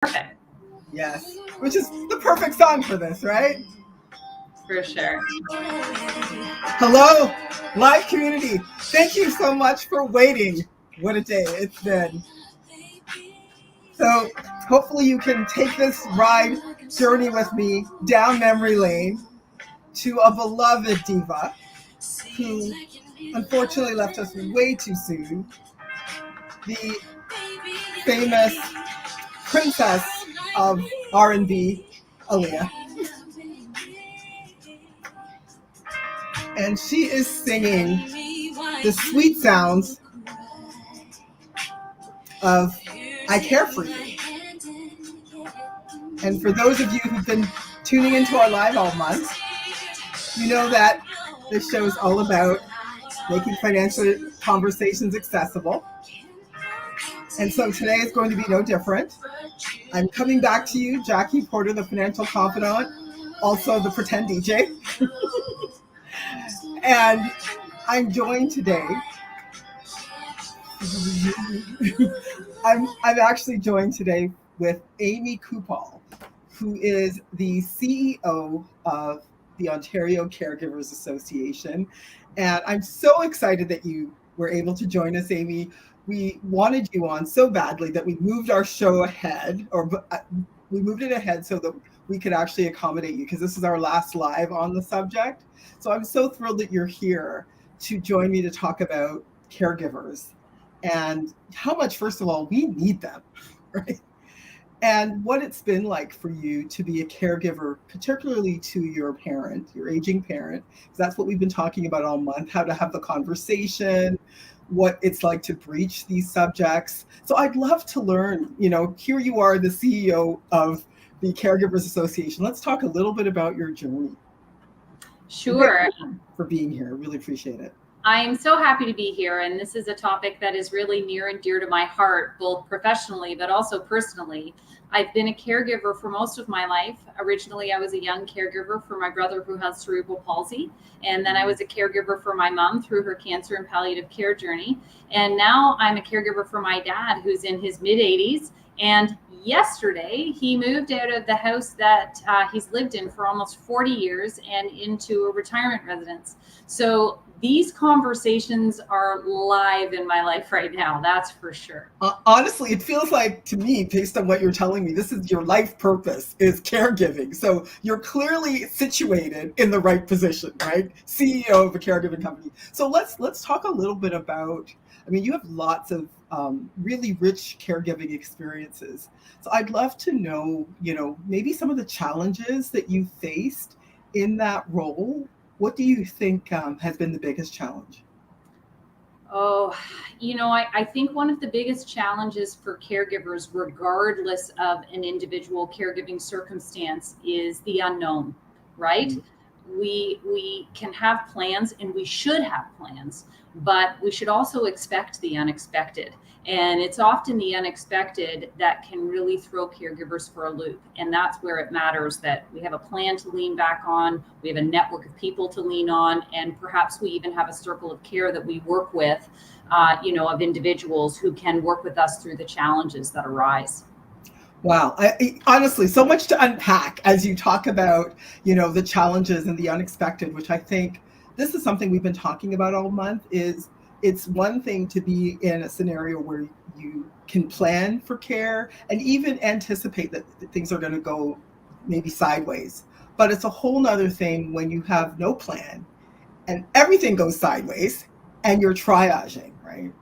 Perfect. Yes, which is the perfect song for this, right? For sure. Hello, live community. Thank you so much for waiting. What a day it's been. So hopefully you can take this ride journey with me down memory lane to a beloved diva who unfortunately left us way too soon. The famous princess of R&B, Aaliyah. And she is singing the sweet sounds of I Care For You. And for those of you who've been tuning into our live all month, you know that this show is all about making financial conversations accessible. And so today is going to be no different. I'm coming back to you, Jackie Porter, the financial confidant, also the pretend DJ. And I'm joined today. I'm actually joined today with Amy Coupal, who is the CEO of the Ontario Caregivers Association. And I'm so excited that you were able to join us, Amy. We wanted you on so badly that we moved our show ahead, or we moved it ahead so that we could actually accommodate you, because this is our last live on the subject. So I'm so thrilled that you're here to join me to talk about caregivers and how much, first of all, we need them, right? And what it's been like for you to be a caregiver, particularly to your parent, your aging parent, because that's what we've been talking about all month, how to have the conversation, what it's like to breach these subjects. So I'd love to learn, here you are, the CEO of the Caregivers Association. Let's talk a little bit about your journey. Sure. For being here. Really appreciate it. I am so happy to be here. And this is a topic that is really near and dear to my heart, both professionally, but also personally. I've been a caregiver for most of my life. Originally, I was a young caregiver for my brother who has cerebral palsy. And then I was a caregiver for my mom through her cancer and palliative care journey. And now I'm a caregiver for my dad, who's in his mid-80s. And yesterday, he moved out of the house that he's lived in for almost 40 years and into a retirement residence. So these conversations are live in my life right now, that's for sure. Honestly, it feels like to me, based on what you're telling me, this is your life purpose, is caregiving. So you're clearly situated in the right position, right? CEO of a caregiving company. So let's talk a little bit about, you have lots of really rich caregiving experiences. So I'd love to know, maybe some of the challenges that you faced in that role. What do you think has been the biggest challenge? Oh, I think one of the biggest challenges for caregivers, regardless of an individual caregiving circumstance, is the unknown, right? Mm-hmm. We can have plans, and we should have plans, but we should also expect the unexpected. And it's often the unexpected that can really throw caregivers for a loop. And that's where it matters that we have a plan to lean back on, we have a network of people to lean on, and perhaps we even have a circle of care that we work with, of individuals who can work with us through the challenges that arise. Wow. Honestly, so much to unpack as you talk about, the challenges and the unexpected, which I think this is something we've been talking about all month. It's one thing to be in a scenario where you can plan for care and even anticipate that things are going to go maybe sideways. But it's a whole nother thing when you have no plan and everything goes sideways and you're triaging, right?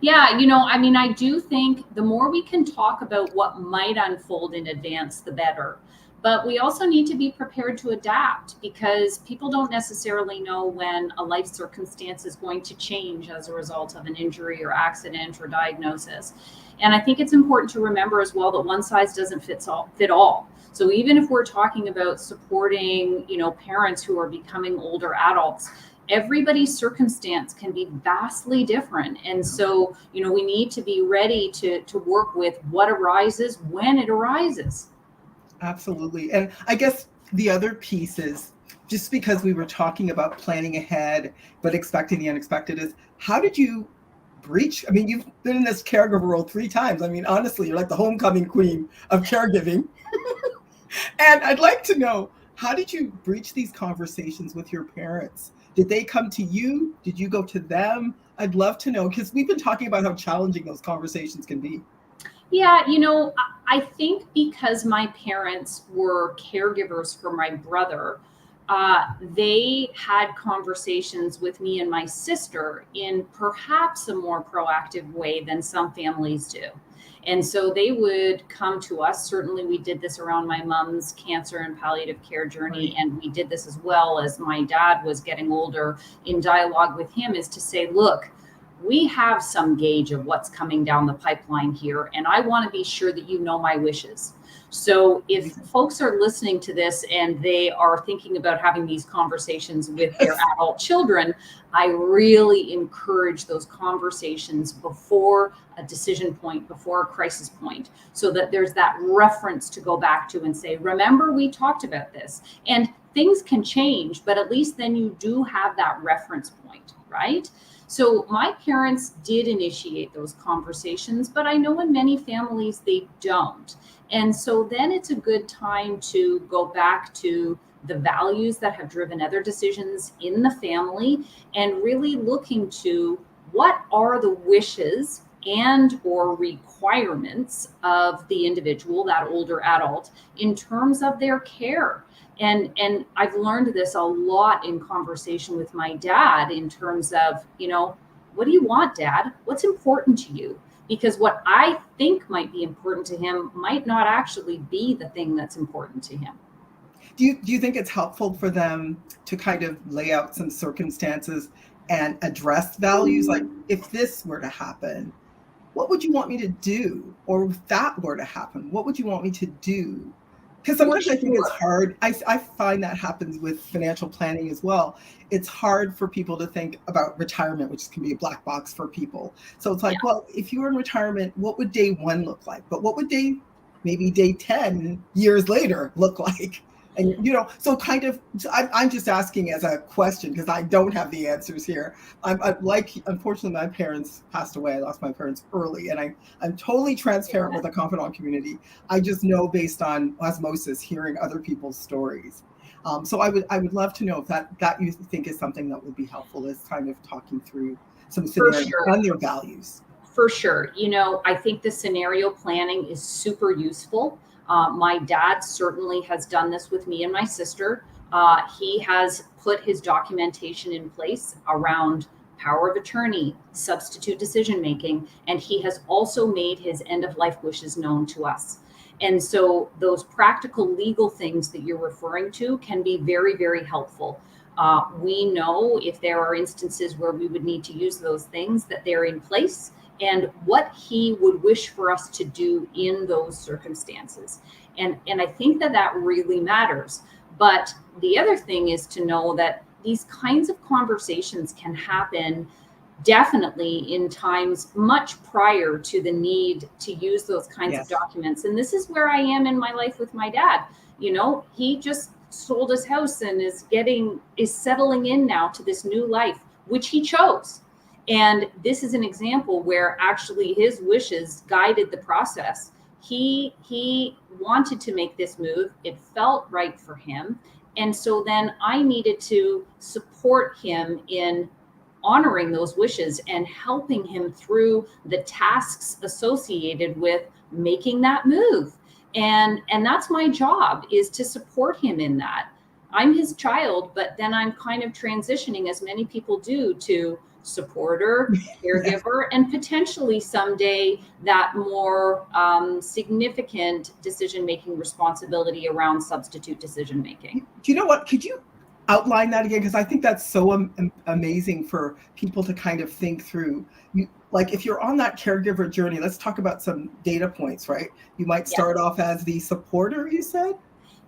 Yeah, I do think the more we can talk about what might unfold in advance, the better. But we also need to be prepared to adapt, because people don't necessarily know when a life circumstance is going to change as a result of an injury or accident or diagnosis. And I think it's important to remember as well that one size doesn't fit all. So even if we're talking about supporting, parents who are becoming older adults, everybody's circumstance can be vastly different. And so, we need to be ready to work with what arises when it arises. Absolutely. And I guess the other piece is, just because we were talking about planning ahead, but expecting the unexpected, is how did you breach? I mean, you've been in this caregiver role 3 times. I mean, honestly, you're like the homecoming queen of caregiving. And I'd like to know, how did you breach these conversations with your parents? Did they come to you? Did you go to them? I'd love to know, because we've been talking about how challenging those conversations can be. Yeah, I think because my parents were caregivers for my brother, they had conversations with me and my sister in perhaps a more proactive way than some families do. And so they would come to us. Certainly, we did this around my mom's cancer and palliative care journey. Right. And we did this as well as my dad was getting older, in dialogue with him, is to say, look, we have some gauge of what's coming down the pipeline here, and I want to be sure that you know my wishes. So if folks are listening to this and they are thinking about having these conversations with their adult children, I really encourage those conversations before a decision point, before a crisis point, so that there's that reference to go back to and say, remember, we talked about this. And things can change, but at least then you do have that reference point, right? So my parents did initiate those conversations, but I know in many families they don't. And so then it's a good time to go back to the values that have driven other decisions in the family, and really looking to what are the wishes and or requirements of the individual, that older adult, in terms of their care. And I've learned this a lot in conversation with my dad, in terms of, what do you want, Dad? What's important to you? Because what I think might be important to him might not actually be the thing that's important to him. Do you think it's helpful for them to kind of lay out some circumstances and address values? Like, if this were to happen, what would you want me to do? Or if that were to happen, what would you want me to do? Because For sometimes I think it's sure. hard. I find that happens with financial planning as well. It's hard for people to think about retirement, which can be a black box for people. So it's Yeah. like, well, if you were in retirement, what would day one look like? But what would maybe day 10 years later look like? And, so kind of, I'm just asking as a question, because I don't have the answers here. I'm like, unfortunately, my parents passed away. I lost my parents early, and I'm totally transparent with the confidant community. I just know based on osmosis, hearing other people's stories. So I would love to know if that you think is something that would be helpful, is kind of talking through some For scenarios sure. and their values. For sure. I think the scenario planning is super useful. My dad certainly has done this with me and my sister. He has put his documentation in place around power of attorney, substitute decision making, and he has also made his end of life wishes known to us. And so those practical legal things that you're referring to can be very, very helpful. We know if there are instances where we would need to use those things, that they're in place, and what he would wish for us to do in those circumstances. And I think that really matters. But the other thing is to know that these kinds of conversations can happen definitely in times much prior to the need to use those kinds of Yes. documents. And this is where I am in my life with my dad. He just sold his house and is settling in now to this new life, which he chose. And this is an example where actually his wishes guided the process. He wanted to make this move. It felt right for him. And so then I needed to support him in honoring those wishes and helping him through the tasks associated with making that move. And that's my job, is to support him in that. I'm his child, but then I'm kind of transitioning, as many people do, to supporter, Yes. caregiver, and potentially someday that more significant decision-making responsibility around substitute decision-making. Do you know what? Could you outline that again? Because I think that's so amazing for people to kind of think through. Like, if you're on that caregiver journey, let's talk about some data points, right? You might start Yes. off as the supporter, you said?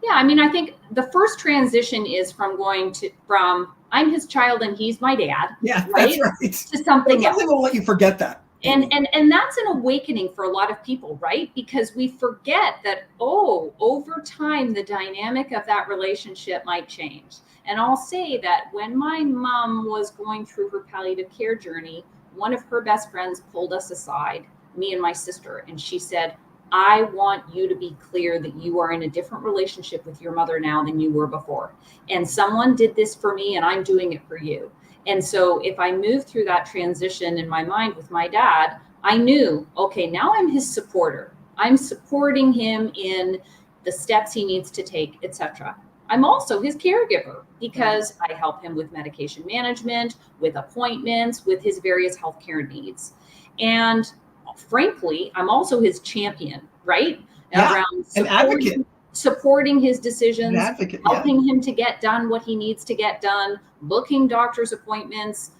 Yeah, I mean, I think the first transition is from I'm his child and he's my dad, Yeah, that's right? right. To something Something else. won't let you forget that, And, Amy. and and that's an awakening for a lot of people, right? Because we forget that, over time the dynamic of that relationship might change. And I'll say that when my mom was going through her palliative care journey, one of her best friends pulled us aside, me and my sister, and she said, I want you to be clear that you are in a different relationship with your mother now than you were before. And someone did this for me, and I'm doing it for you. And so if I moved through that transition in my mind with my dad, I knew, okay, now I'm his supporter. I'm supporting him in the steps he needs to take, etc. I'm also his caregiver because I help him with medication management, with appointments, with his various healthcare needs. And frankly, I'm also his champion, right? Yeah, Around an advocate. supporting his An decisions, advocate, yeah. helping him to get done what he needs to get done, booking doctor's appointments,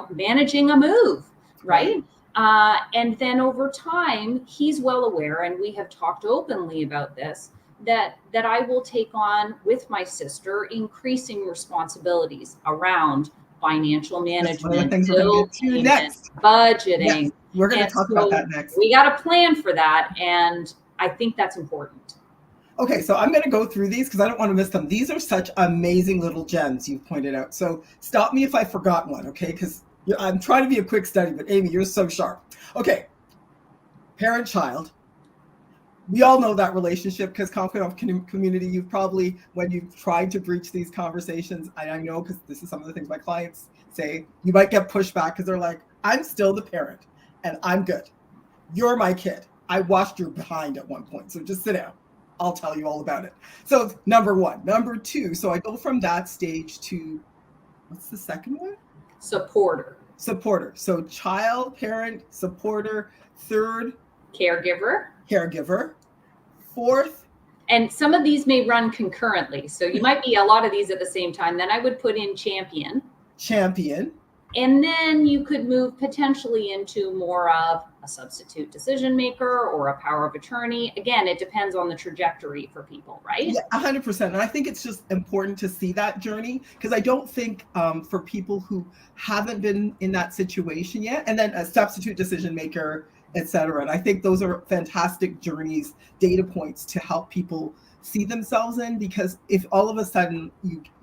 managing a move, right? And then over time, he's well aware, and we have talked openly about this, that I will take on with my sister increasing responsibilities around financial That's one of the management, things we're going to bill get to payment, next. budgeting. Yes, we're going to And talk so about that next. we got to plan for that, and I think that's important. Okay, so I'm going to go through these because I don't want to miss them. These are such amazing little gems you've pointed out. So stop me if I forgot one, okay? Because I'm trying to be a quick study, but Amy, you're so sharp. Okay, parent-child. We all know that relationship because confident community, you've probably, when you've tried to breach these conversations, I know because this is some of the things my clients say, you might get pushback because they're like, I'm still the parent and I'm good. You're my kid. I watched your behind at one point, so just sit down. I'll tell you all about it. So number one. Number two, so I go from that stage to, what's the second one? Supporter. So child, parent, supporter. Third, caregiver. Fourth, and some of these may run concurrently. So you might be a lot of these at the same time. Then I would put in champion. And then you could move potentially into more of a substitute decision maker or a power of attorney. Again, it depends on the trajectory for people, right? Yeah, 100%. And I think it's just important to see that journey because I don't think for people who haven't been in that situation yet, and then a substitute decision maker, etc. And I think those are fantastic journeys, data points to help people see themselves in, because if all of a sudden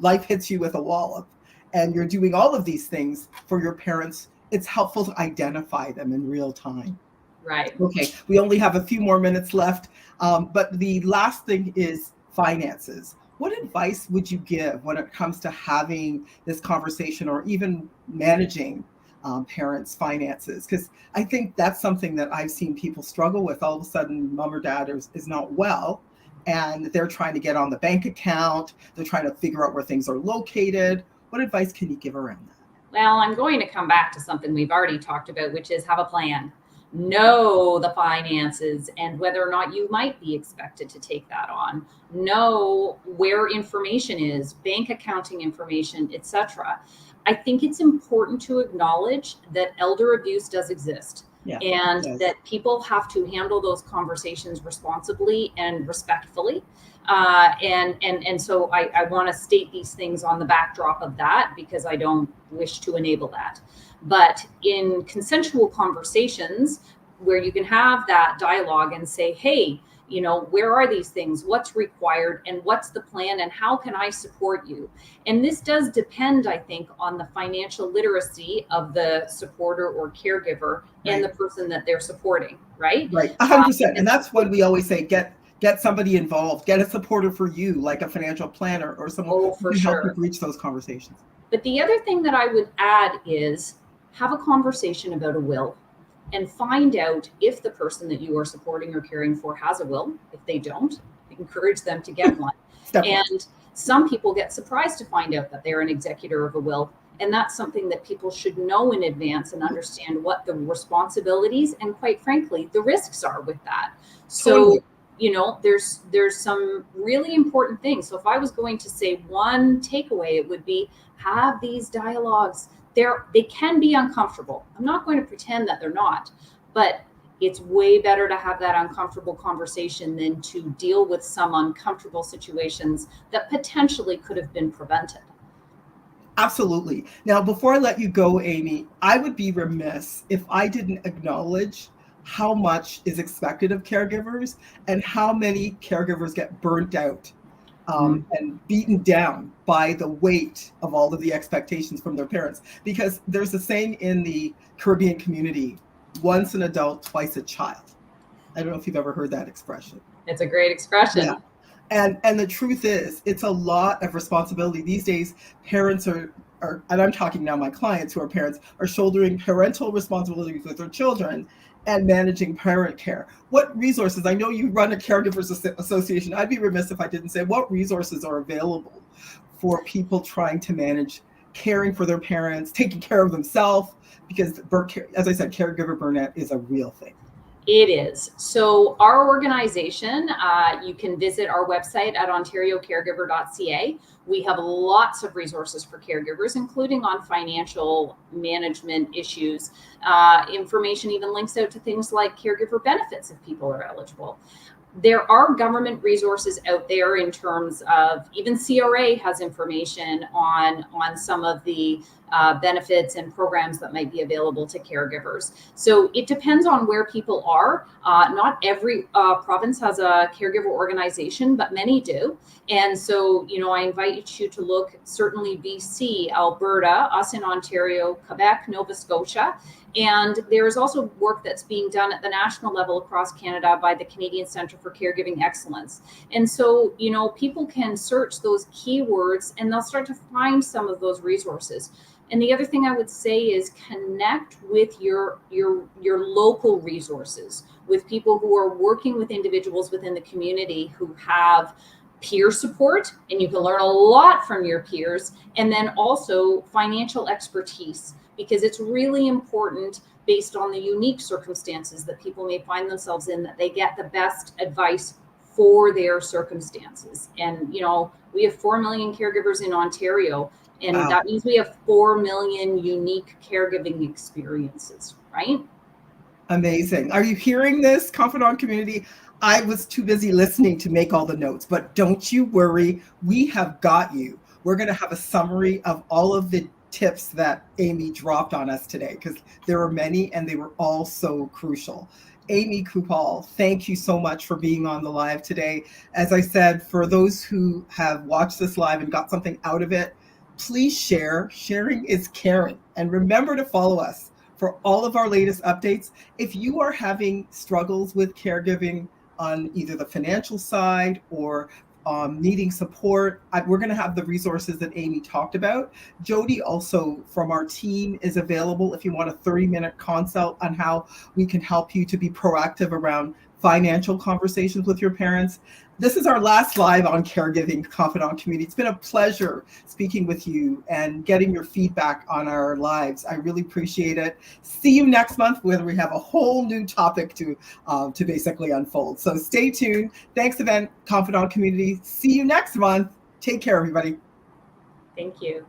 life hits you with a wallop and you're doing all of these things for your parents, it's helpful to identify them in real time. Right. Okay, we only have a few more minutes left, but the last thing is finances. What advice would you give when it comes to having this conversation or even managing parents' finances? Because I think that's something that I've seen people struggle with. All of a sudden, mom or dad is not well, and they're trying to get on the bank account. They're trying to figure out where things are located. What advice can you give around that? Well, I'm going to come back to something we've already talked about, which is have a plan. Know the finances and whether or not you might be expected to take that on. Know where information is, bank accounting information, etc. I think it's important to acknowledge that elder abuse does exist. Yeah, and that people have to handle those conversations responsibly and respectfully. And so I want to state these things on the backdrop of that because I don't wish to enable that. But in consensual conversations where you can have that dialogue and say, hey, where are these things? What's required and what's the plan and how can I support you? And this does depend, I think, on the financial literacy of the supporter or caregiver and the person that they're supporting, right? Right, 100%. And that's what we always say, get somebody involved, get a supporter for you, like a financial planner or someone who can help you reach those conversations. But the other thing that I would add is have a conversation about a will and find out if the person that you are supporting or caring for has a will. If they don't, encourage them to get one. And some people get surprised to find out that they're an executor of a will. And that's something that people should know in advance and understand what the responsibilities and, quite frankly, the risks are with that. So, there's some really important things. So if I was going to say one takeaway, it would be have these dialogues. They can be uncomfortable. I'm not going to pretend that they're not, but it's way better to have that uncomfortable conversation than to deal with some uncomfortable situations that potentially could have been prevented. Absolutely. Now, before I let you go, Amy, I would be remiss if I didn't acknowledge how much is expected of caregivers and how many caregivers get burnt out and beaten down by the weight of all of the expectations from their parents. Because there's a saying in the Caribbean community, once an adult, twice a child. I don't know if you've ever heard that expression. It's a great expression. Yeah. And the truth is, it's a lot of responsibility. These days, parents are, and I'm talking now, my clients who are parents, are shouldering parental responsibilities with their children and managing parent care. What resources, I know you run a caregivers association. I'd be remiss if I didn't say, what resources are available for people trying to manage caring for their parents, taking care of themselves? Because, as I said, caregiver burnout is a real thing. It is. So our organization, you can visit our website at ontariocaregiver.ca. We have lots of resources for caregivers, including on financial management issues. Information even links out to things like caregiver benefits if people are eligible. There are government resources out there in terms of, even CRA has information on some of the benefits and programs that might be available to caregivers. So it depends on where people are. Not every province has a caregiver organization, but many do. And so, I invite you to look, certainly BC, Alberta, us in Ontario, Quebec, Nova Scotia. And there's also work that's being done at the national level across Canada by the Canadian Centre for Caregiving Excellence. And so, people can search those keywords and they'll start to find some of those resources. And the other thing I would say is connect with your local resources, with people who are working with individuals within the community who have peer support, and you can learn a lot from your peers, and then also financial expertise, because it's really important, based on the unique circumstances that people may find themselves in, that they get the best advice for their circumstances. And we have 4 million caregivers in Ontario, and wow, that means we have 4 million unique caregiving experiences, right? Amazing. Are you hearing this, Confidant community? I was too busy listening to make all the notes, but don't you worry. We have got you. We're going to have a summary of all of the tips that Amy dropped on us today, because there were many and they were all so crucial. Amy Coupal, thank you so much for being on the live today. As I said, for those who have watched this live and got something out of it, please share. Sharing is caring. And remember to follow us for all of our latest updates. If you are having struggles with caregiving on either the financial side or needing support, we're going to have the resources that Amy talked about. Jody also from our team is available if you want a 30-minute consult on how we can help you to be proactive around financial conversations with your parents. This is our last live on Caregiving Confidant community. It's been a pleasure speaking with you and getting your feedback on our lives. I really appreciate it. See you next month, where we have a whole new topic to basically unfold. So stay tuned. Thanks again, Confidant community. See you next month. Take care, everybody. Thank you.